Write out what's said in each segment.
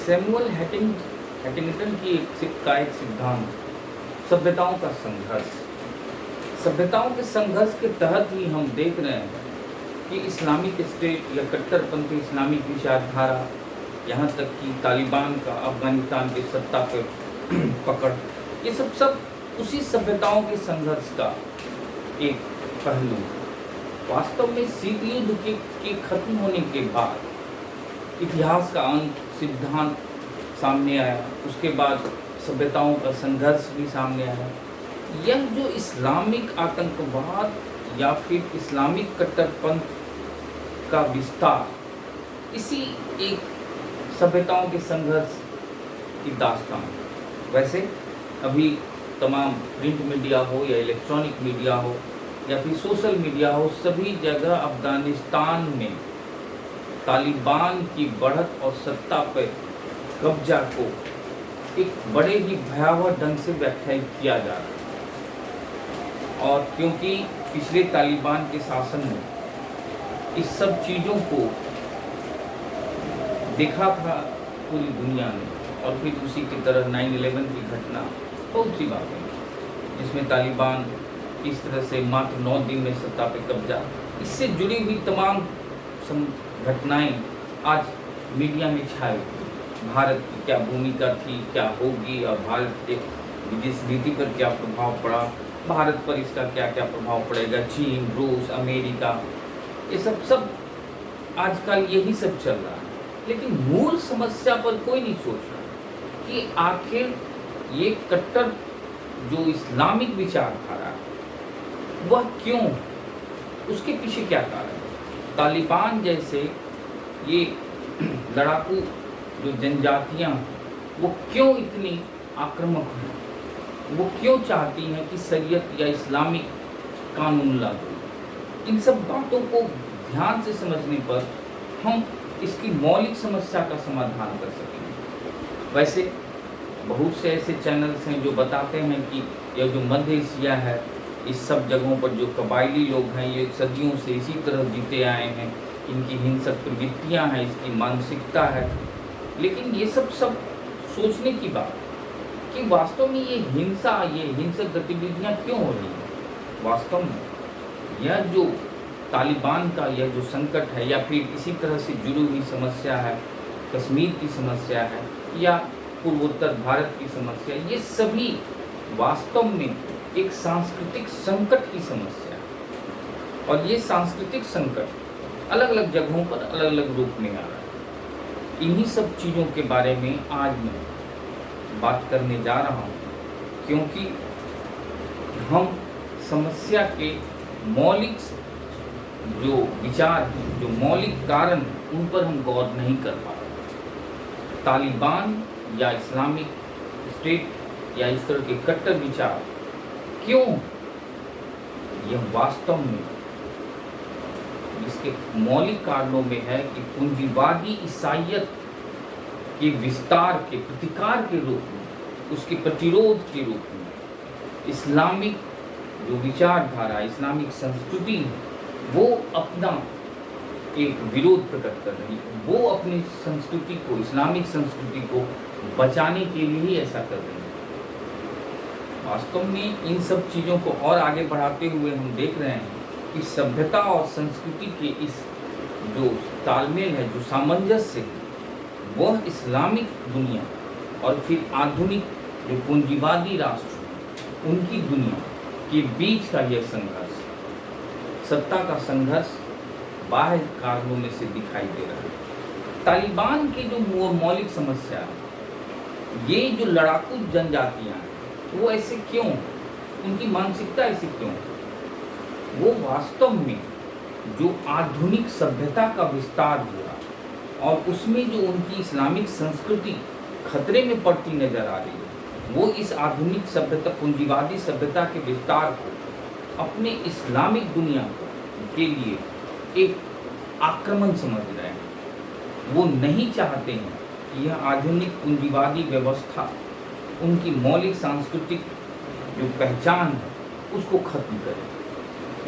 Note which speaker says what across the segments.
Speaker 1: Samuel हैटिंगटन की एक सिद्धांत सभ्यताओं का संघर्ष। सभ्यताओं के संघर्ष के तहत ही हम देख रहे हैं कि इस्लामिक स्टेट या कट्टरपंथी इस्लामिक विचारधारा, यहाँ तक कि तालिबान का अफगानिस्तान के सत्ता पर पकड़, ये सब उसी सभ्यताओं के संघर्ष का एक पहलू। वास्तव में शीत युद्ध के खत्म होने के बाद इतिहास का अंत सिद्धांत सामने आया, उसके बाद सभ्यताओं का संघर्ष भी सामने आया। यह जो इस्लामिक आतंकवाद या फिर इस्लामिक कट्टरपंथ का विस्तार, इसी एक सभ्यताओं के संघर्ष की दास्तान। वैसे अभी तमाम प्रिंट मीडिया हो या इलेक्ट्रॉनिक मीडिया हो या फिर सोशल मीडिया हो, सभी जगह अफगानिस्तान में तालिबान की बढ़त और सत्ता पर कब्जा को एक बड़े ही भयावह ढंग से व्याख्यायित किया जा रहा है। और क्योंकि पिछले तालिबान के शासन में इस सब चीज़ों को देखा था पूरी दुनिया ने, और फिर उसी की तरह 9/11 की घटना, बहुत सी बातें जिसमें तालिबान इस तरह से मात्र 9 दिन में सत्ता पे कब्जा, इससे जुड़ी हुई तमाम घटनाएं आज मीडिया में छाई। भारत की क्या भूमिका थी, क्या होगी, और भारत के विदेश नीति पर क्या प्रभाव पड़ा, भारत पर इसका क्या क्या प्रभाव पड़ेगा, चीन, रूस, अमेरिका, ये सब आजकल यही सब चल रहा है। लेकिन मूल समस्या पर कोई नहीं सोच रहा कि आखिर ये कट्टर जो इस्लामिक विचारधारा है वह क्यों, उसके पीछे क्या कारण है। तालिबान जैसे ये लड़ाकू जो जनजातियां वो क्यों इतनी आक्रामक हैं, वो क्यों चाहती हैं कि शरीयत या इस्लामिक कानून लागू। इन सब बातों को ध्यान से समझने पर हम इसकी मौलिक समस्या का समाधान कर सकेंगे। वैसे बहुत से ऐसे चैनल्स हैं जो बताते हैं कि यह जो मध्य एशिया है, इस सब जगहों पर जो कबायली लोग हैं ये सदियों से इसी तरह जीते आए हैं, इनकी हिंसक प्रवृत्तियां हैं, इसकी मानसिकता है। लेकिन ये सब सोचने की बात कि वास्तव में ये हिंसक गतिविधियां क्यों हो रही हैं। वास्तव में यह जो तालिबान का यह जो संकट है, या फिर इसी तरह से जुड़ी हुई समस्या है, कश्मीर की समस्या है या पूर्वोत्तर भारत की समस्या, ये सभी वास्तव में एक सांस्कृतिक संकट की समस्या है। और ये सांस्कृतिक संकट अलग अलग जगहों पर अलग अलग रूप में आ रहा है। इन्हीं सब चीज़ों के बारे में आज मैं बात करने जा रहा हूँ, क्योंकि हम समस्या के मौलिक जो विचार हैं, जो मौलिक कारण हैं, उन पर हम गौर नहीं कर पा रहे। तालिबान या इस्लामिक स्टेट या इस तरह के कट्टर विचार क्यों, यह वास्तव में इसके मौलिक कारणों में है कि पूंजीवादी ईसाइयत के विस्तार के प्रतिकार के रूप में, उसके प्रतिरोध के रूप में इस्लामिक जो विचारधारा, इस्लामिक संस्कृति है, वो अपना एक विरोध प्रकट कर रही है। वो अपनी संस्कृति को, इस्लामिक संस्कृति को बचाने के लिए ही ऐसा कर रही है। वास्तव में इन सब चीज़ों को और आगे बढ़ाते हुए हम देख रहे हैं कि सभ्यता और संस्कृति के इस जो तालमेल है, जो सामंजस्य है, वह इस्लामिक दुनिया और फिर आधुनिक जो पूंजीवादी राष्ट्र, उनकी दुनिया के बीच का यह संघर्ष, सत्ता का संघर्ष बाह्य कारणों में से दिखाई दे रहा है। तालिबान की जो मौलिक समस्या है, ये जो लड़ाकू जनजातियां हैं, वो ऐसे क्यों, उनकी मानसिकता ऐसी क्यों, वो वास्तव में जो आधुनिक सभ्यता का विस्तार हुआ और उसमें जो उनकी इस्लामिक संस्कृति खतरे में पड़ती नजर आ रही है, वो इस आधुनिक सभ्यता, पूंजीवादी सभ्यता के विस्तार को अपने इस्लामिक दुनिया के लिए एक आक्रमण समझ रहे हैं। वो नहीं चाहते हैं कि यह आधुनिक पूंजीवादी व्यवस्था उनकी मौलिक सांस्कृतिक जो पहचान है उसको खत्म करे।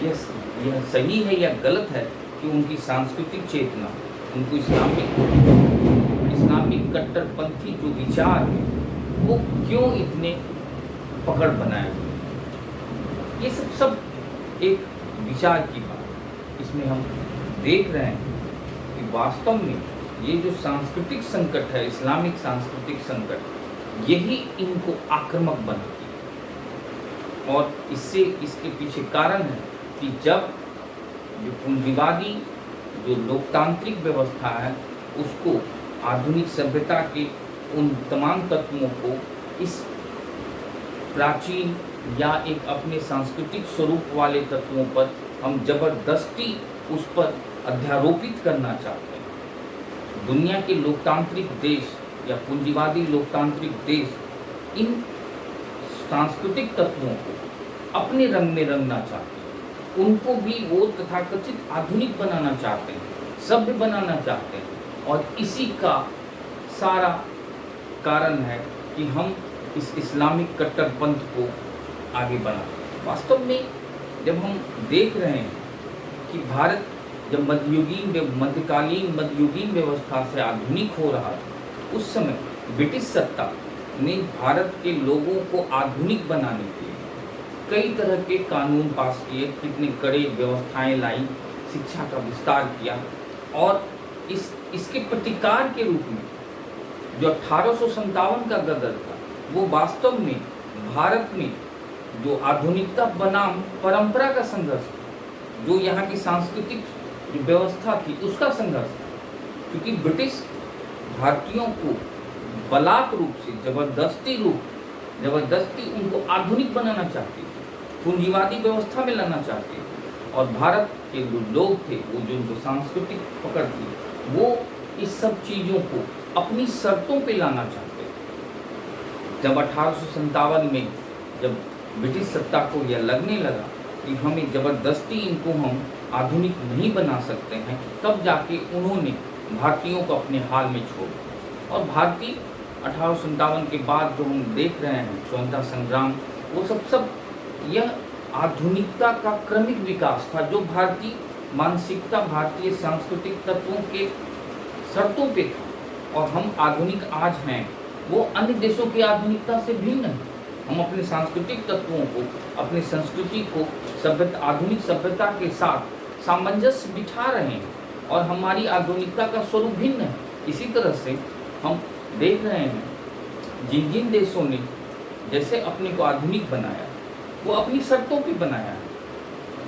Speaker 1: यह सही है या गलत है कि उनको उनकी सांस्कृतिक चेतना, उनको इस्लामिक कट्टरपंथी जो विचार हैं वो क्यों इतने पकड़ बनाए हुए हैं। ये सब एक विचार की बात। इसमें हम देख रहे हैं कि वास्तव में ये जो सांस्कृतिक संकट है, इस्लामिक सांस्कृतिक संकट, यही इनको आक्रामक बनाती है। और इसके पीछे कारण है कि जब जो पूंजीवादी जो लोकतांत्रिक व्यवस्था है उसको आधुनिक सभ्यता के उन तमाम तत्वों को इस प्राचीन या एक अपने सांस्कृतिक स्वरूप वाले तत्वों पर हम जबरदस्ती उस पर अध्यारोपित करना चाहते हैं। दुनिया के लोकतांत्रिक देश या पूंजीवादी लोकतांत्रिक देश इन सांस्कृतिक तत्वों को अपने रंग में रंगना चाहते हैं। उनको भी वो तथाकथित आधुनिक बनाना चाहते हैं, सभ्य बनाना चाहते हैं। और इसी का सारा कारण है कि हम इस इस्लामिक कट्टरपंथ को आगे बढ़ाते हैं। वास्तव में जब हम देख रहे हैं कि भारत जब मध्यकालीन मध्ययुगीन व्यवस्था से आधुनिक हो रहा था, उस समय ब्रिटिश सत्ता ने भारत के लोगों को आधुनिक बनाने के लिए कई तरह के कानून पास किए, कितने कड़े व्यवस्थाएं लाई, शिक्षा का विस्तार किया। और इसके प्रतिकार के रूप में जो 1857 का गदर था, वो वास्तव में भारत में जो आधुनिकता बनाम परंपरा का संघर्ष था, जो यहाँ की सांस्कृतिक जो व्यवस्था थी उसका संघर्ष था। क्योंकि ब्रिटिश भारतीयों को बलात् रूप से जबरदस्ती उनको आधुनिक बनाना चाहती थी, पूंजीवादी व्यवस्था में लाना चाहती थी। और भारत के जो लोग थे, वो जो उनको सांस्कृतिक पकड़ थी, वो इस सब चीज़ों को अपनी शर्तों पे लाना चाहते थे। जब 1857 में जब ब्रिटिश सत्ता को यह लगने लगा कि हमें ज़बरदस्ती इनको हम आधुनिक नहीं बना सकते हैं, तब जाके उन्होंने भारतीयों को अपने हाल में छोड़ा। और भारतीय 1857 के बाद जो हम देख रहे हैं स्वतंत्रता संग्राम, वो सब यह आधुनिकता का क्रमिक विकास था, जो भारतीय मानसिकता, भारतीय सांस्कृतिक तत्वों के शर्तों पे था। और हम आधुनिक आज हैं, वो अन्य देशों की आधुनिकता से भिन्न है। हम अपने सांस्कृतिक तत्वों को, अपनी संस्कृति को आधुनिक सभ्यता के साथ सामंजस्य बिठा रहे हैं, और हमारी आधुनिकता का स्वरूप भिन्न है। इसी तरह से हम देख रहे हैं जिन जिन देशों ने जैसे अपने को आधुनिक बनाया, वो अपनी शर्तों पे बनाया है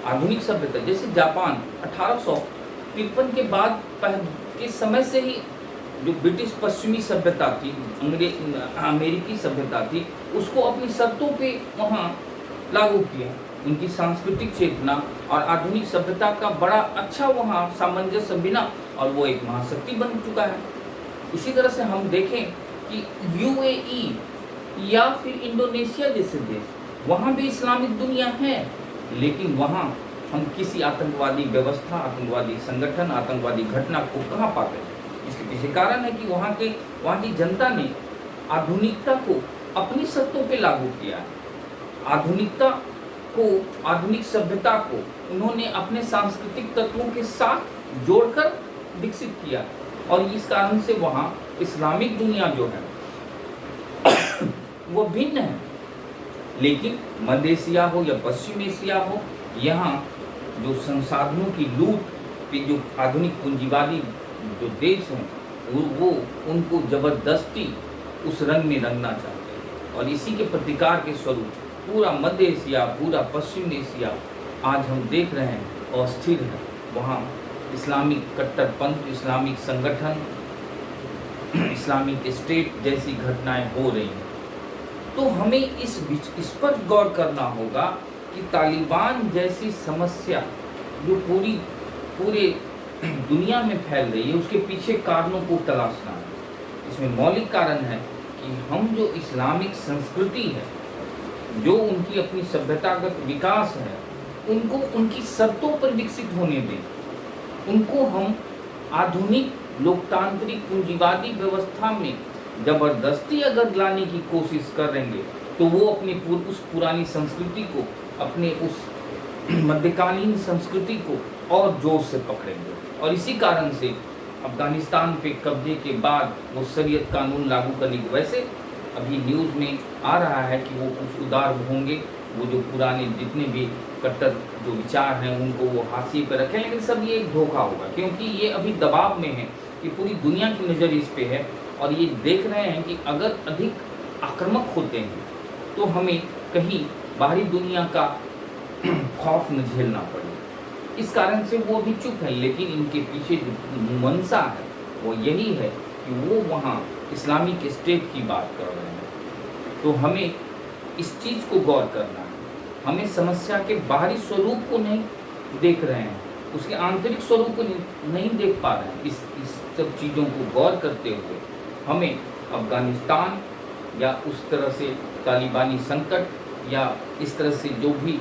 Speaker 1: आधुनिक सभ्यता। जैसे जापान 1853 के बाद के समय से ही जो ब्रिटिश पश्चिमी सभ्यता थी, अमेरिकी सभ्यता थी, उसको अपनी शर्तों पे वहाँ लागू किया। उनकी सांस्कृतिक चेतना और आधुनिक सभ्यता का बड़ा अच्छा वहाँ सामंजस्य बिना, और वो एक महाशक्ति बन चुका है। इसी तरह से हम देखें कि यूएई या फिर इंडोनेशिया जैसे देश, वहाँ भी इस्लामिक दुनिया है, लेकिन वहाँ हम किसी आतंकवादी व्यवस्था, आतंकवादी संगठन, आतंकवादी घटना को कहाँ पाते हैं। इसके पीछे कारण है कि वहाँ की जनता ने आधुनिकता को अपनी शर्तों पे लागू किया है। आधुनिकता को, आधुनिक सभ्यता को उन्होंने अपने सांस्कृतिक तत्वों के साथ जोड़कर विकसित किया, और इस कारण से वहाँ इस्लामिक दुनिया जो है वो भिन्न है। लेकिन मध्य एशिया हो या पश्चिम एशिया हो, यहाँ जो संसाधनों की लूट पे जो आधुनिक पूंजीवादी जो देश हैं, वो उनको जबरदस्ती उस रंग में रंगना चाहते हैं। और इसी के प्रतिकार के स्वरूप पूरा मध्य एशिया, पूरा पश्चिम एशिया आज हम देख रहे हैं अस्थिर है। वहाँ इस्लामिक कट्टरपंथ, इस्लामिक संगठन, इस्लामिक स्टेट जैसी घटनाएं हो रही हैं। तो हमें इस पर गौर करना होगा कि तालिबान जैसी समस्या जो पूरे दुनिया में फैल रही है, उसके पीछे कारणों को तलाशना है। इसमें मौलिक कारण है कि हम जो इस्लामिक संस्कृति है, जो उनकी अपनी सभ्यतागत विकास है, उनको उनकी शर्तों पर विकसित होने दें। उनको हम आधुनिक लोकतांत्रिक पूंजीवादी व्यवस्था में जबरदस्ती अगर लाने की कोशिश करेंगे, तो वो अपनी उस पुरानी संस्कृति को, अपने उस मध्यकालीन संस्कृति को और जोर से पकड़ेंगे। और इसी कारण से अफगानिस्तान पे कब्जे के बाद वो शरीयत कानून लागू करने की, वैसे अभी न्यूज़ में आ रहा है कि वो कुछ उदार होंगे, वो जो पुराने जितने भी कट्टर जो विचार हैं उनको वो हाशिए पर रखें, लेकिन सब ये एक धोखा होगा, क्योंकि ये अभी दबाव में है कि पूरी दुनिया की नज़र इस पे है और ये देख रहे हैं कि अगर अधिक आक्रामक होते हैं तो हमें कहीं बाहरी दुनिया का खौफ न झेलना पड़े। इस कारण से वो अभी चुप है, लेकिन इनके पीछे जो मंशा है वो यही है कि वो वहाँ इस्लामिक स्टेट की बात कर रहे हैं। तो हमें इस चीज़ को गौर करना है, हमें समस्या के बाहरी स्वरूप को नहीं देख रहे हैं, उसके आंतरिक स्वरूप को नहीं देख पा रहे हैं। इस सब चीज़ों को गौर करते हुए हमें अफगानिस्तान या उस तरह से तालिबानी संकट या इस तरह से जो भी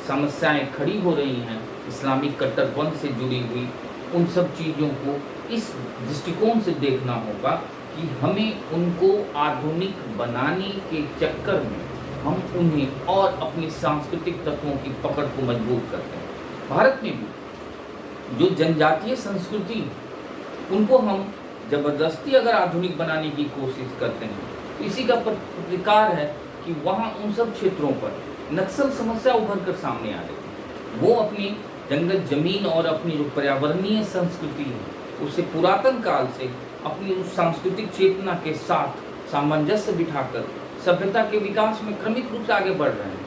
Speaker 1: समस्याएं खड़ी हो रही हैं इस्लामिक कट्टरपंथ से जुड़ी हुई, उन सब चीज़ों को इस दृष्टिकोण से देखना होगा कि हमें उनको आधुनिक बनाने के चक्कर में हम उन्हें और अपनी सांस्कृतिक तत्वों की पकड़ को मजबूत करते हैं। भारत में भी जो जनजातीय संस्कृति है उनको हम ज़बरदस्ती अगर आधुनिक बनाने की कोशिश करते हैं, तो इसी का प्रतिकार है कि वहाँ उन सब क्षेत्रों पर नक्सल समस्या उभर कर सामने आ रही है। वो अपनी जंगल जमीन और अपनी जो पर्यावरणीय संस्कृति है उससे पुरातन काल से अपनी उस सांस्कृतिक चेतना के साथ सामंजस्य बिठाकर सभ्यता के विकास में क्रमिक रूप से आगे बढ़ रहे हैं।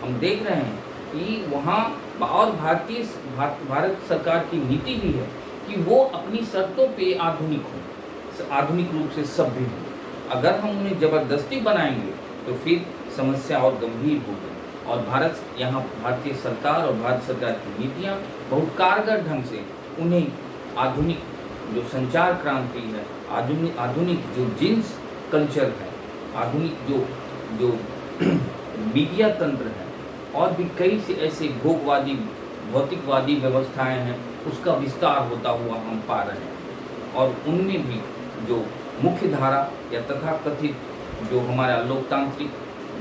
Speaker 1: हम देख रहे हैं कि वहाँ और भारत सरकार की नीति भी है कि वो अपनी शर्तों पे आधुनिक हों, आधुनिक रूप से सभ्य हों। अगर हम उन्हें ज़बरदस्ती बनाएंगे तो फिर समस्या और गंभीर होगी। और भारतीय सरकार और भारत सरकार की नीतियाँ बहुत कारगर ढंग से उन्हें आधुनिक जो संचार क्रांति है, आधुनिक जो जीन्स कल्चर है, आधुनिक जो मीडिया तंत्र है और भी कई से ऐसे भोगवादी भौतिकवादी व्यवस्थाएं हैं, उसका विस्तार होता हुआ हम पा रहे हैं। और उनमें भी जो मुख्य धारा या तथाकथित जो हमारा लोकतांत्रिक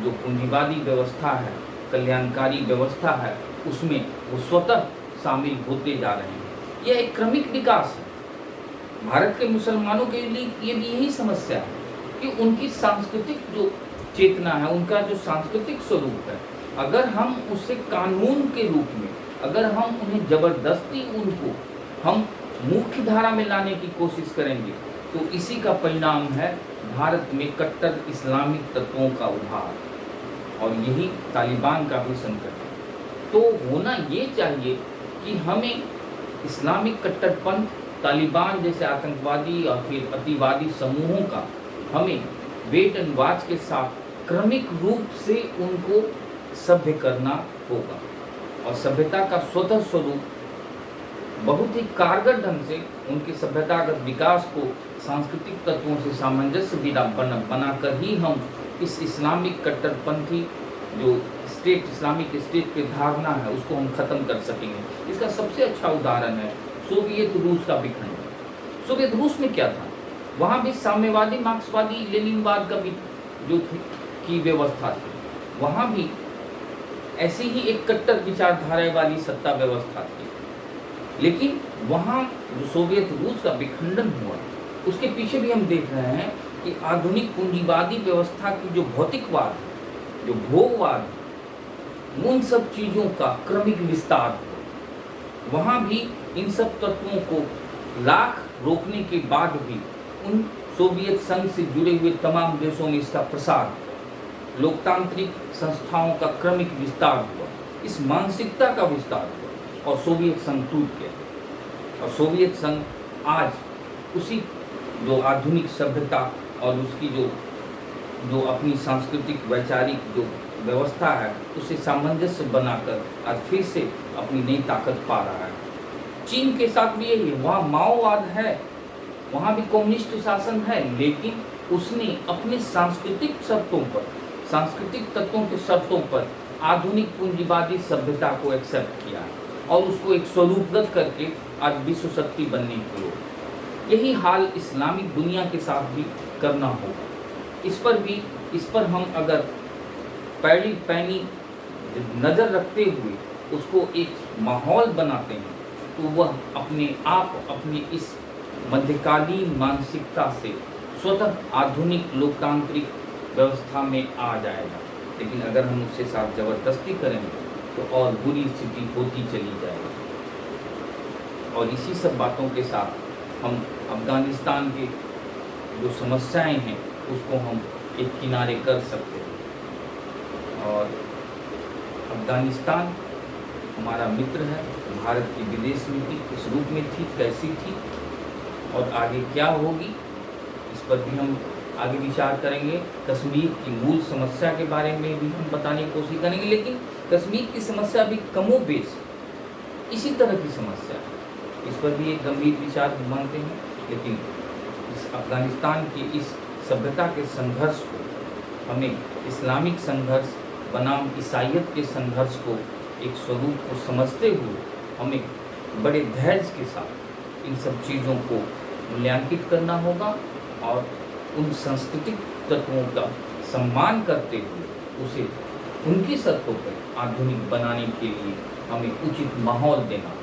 Speaker 1: जो पूंजीवादी व्यवस्था है, कल्याणकारी व्यवस्था है, उसमें वो स्वतः शामिल होते जा रहे हैं। यह एक क्रमिक विकास है। भारत के मुसलमानों के लिए ये भी यही समस्या है कि उनकी सांस्कृतिक जो चेतना है, उनका जो सांस्कृतिक स्वरूप है, अगर हम उसे कानून के रूप में, अगर हम उन्हें ज़बरदस्ती उनको हम मुख्य धारा में लाने की कोशिश करेंगे तो इसी का परिणाम है भारत में कट्टर इस्लामिक तत्वों का उभार, और यही तालिबान का भी संकट है। तो होना ये चाहिए कि हमें इस्लामिक कट्टरपंथ, तालिबान जैसे आतंकवादी और फिर अतिवादी समूहों का हमें वेट एंड वॉच के साथ क्रमिक रूप से उनको सभ्य करना होगा। और सभ्यता का स्वतः स्वरूप बहुत ही कारगर ढंग से उनके सभ्यतागत विकास को सांस्कृतिक तत्वों से सामंजस्य बनाकर ही हम इस इस्लामिक कट्टरपंथी जो इस्लामिक स्टेट की धारणा है उसको हम खत्म कर सकेंगे। इसका सबसे अच्छा उदाहरण है सोवियत रूस का विखंडन। सोवियत रूस में क्या था, वहाँ भी साम्यवादी मार्क्सवादी लेनिनवाद का भी जो की व्यवस्था थी, वहाँ भी ऐसी ही एक कट्टर विचारधारा वाली सत्ता व्यवस्था थी। लेकिन वहाँ जो सोवियत रूस का विखंडन हुआ उसके पीछे भी हम देख रहे हैं कि आधुनिक पूंजीवादी व्यवस्था की जो भौतिकवाद है, जो भोगवाद है, उन सब चीज़ों का क्रमिक विस्तार हो। वहाँ भी इन सब तत्वों को लाख रोकने के बाद भी उन सोवियत संघ से जुड़े हुए तमाम देशों में इसका प्रसार, लोकतांत्रिक संस्थाओं का क्रमिक विस्तार हुआ, इस मानसिकता का विस्तार हुआ और सोवियत संघ टूट गया। और सोवियत संघ आज उसी जो आधुनिक सभ्यता और उसकी जो अपनी सांस्कृतिक वैचारिक जो व्यवस्था है उससे सामंजस्य बनाकर आज फिर से अपनी नई ताकत पा रहा है। चीन के साथ भी यही है, वहाँ माओवाद है, वहाँ भी कम्युनिस्ट शासन है, लेकिन उसने अपने सांस्कृतिक शर्तों पर, सांस्कृतिक तत्वों के शर्तों पर आधुनिक पूंजीवादी सभ्यता को एक्सेप्ट किया और उसको एक स्वरूपगत करके आज विश्व शक्ति बनने की ओर। यही हाल इस्लामिक दुनिया के साथ भी करना होगा। इस पर हम अगर पैनी नज़र रखते हुए उसको एक माहौल बनाते हैं तो वह अपने आप अपनी इस मध्यकालीन मानसिकता से स्वतः आधुनिक लोकतांत्रिक व्यवस्था में आ जाएगा। लेकिन अगर हम उसके साथ ज़बरदस्ती करेंगे तो और बुरी स्थिति होती चली जाएगी। और इसी सब बातों के साथ हम अफ़गानिस्तान की जो समस्याएं हैं उसको हम एक किनारे कर सकते हैं। और अफ़गानिस्तान हमारा मित्र है। भारत की विदेश नीति किस रूप में थी, कैसी थी और आगे क्या होगी, इस पर भी हम आगे विचार करेंगे। कश्मीर की मूल समस्या के बारे में भी हम बताने की कोशिश करेंगे। लेकिन कश्मीर की समस्या भी कमोबेश इसी तरह की समस्या है, इस पर भी एक गंभीर विचार मांगते हैं। लेकिन इस अफ़गानिस्तान की इस सभ्यता के संघर्ष को हमें इस्लामिक संघर्ष बनाम ईसाइयत के संघर्ष को एक स्वरूप को समझते हुए हमें बड़े धैर्य के साथ इन सब चीज़ों को मूल्यांकित करना होगा और उन सांस्कृतिक तत्वों का सम्मान करते हुए उसे उनकी शर्तों पर आधुनिक बनाने के लिए हमें उचित माहौल देना